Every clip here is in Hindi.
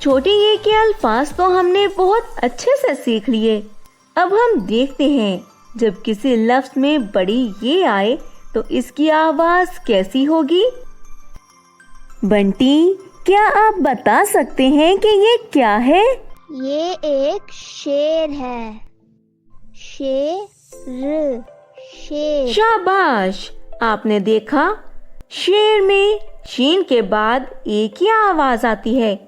छोटे ये के अल्फाज तो हमने बहुत अच्छे से सीख लिए। अब हम देखते हैं जब किसी लफ्ज में बड़ी ये आए तो इसकी आवाज कैसी होगी। बंटी, क्या आप बता सकते हैं कि ये क्या है? ये एक शेर है। शेर। शाबाश, आपने देखा, शेर में शीन के बाद ए की आवाज आती है।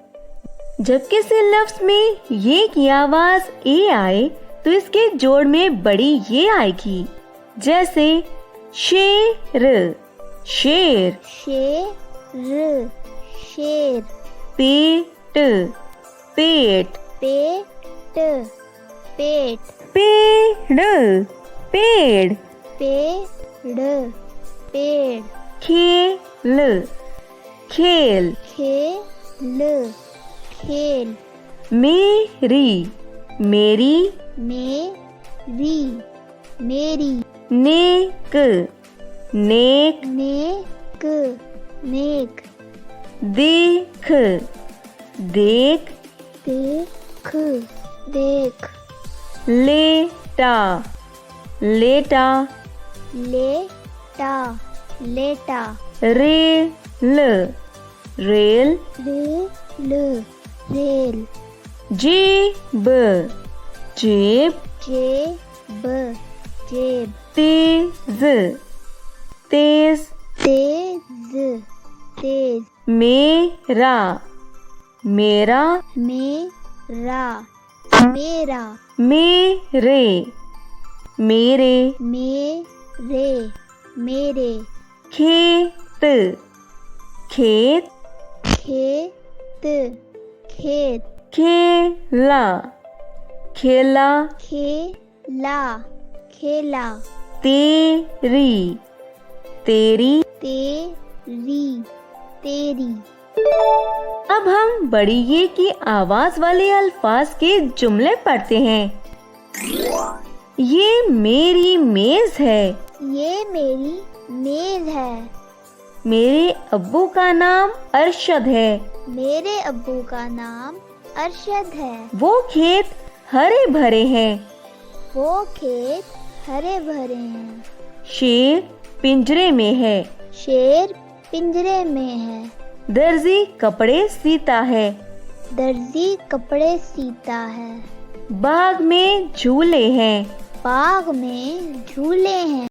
जब किसी लफ्ज में ये की आवाज ए आए तो इसके जोड़ में बड़ी ये आएगी, जैसे शेर, शेर। शेर। शेर। पेट, पेट। पेट। पेट। पेड़, पेड़। पेड़। पेड़। खेल, खेल। खेल। खेल। मेरी, मेरी। मेरी। मेरी। नेक, नेक। नेक। नेक। देख, देख। देख। देख। लेटा, लेटा। लेटा। लेटा। Rail, rail. रेल। रेल। जेब, जेब। जेब। जेब। तेज, तेज। तेज। तेज। मेरा, मेरा। मेरा। मेरा। मेरे, मेरे। मेरे। मेरे। खेत, खेत। खेत। खेत। खेला, खेला। खेला। खेला। तेरी, तेरी। तेरी। तेरी। अब हम बड़ी ये की आवाज वाले अल्फाज के जुमले पढ़ते हैं। ये मेरी मेज है। ये मेरी मेज है। मेरे अब्बू का नाम अरशद है। मेरे अब्बू का नाम अरशद है। वो खेत हरे भरे हैं। वो खेत हरे भरे हैं। शेर पिंजरे में है। शेर पिंजरे में है। दर्जी कपड़े सीता है। दर्जी कपड़े सीता है। बाग में झूले हैं। बाग में झूले हैं।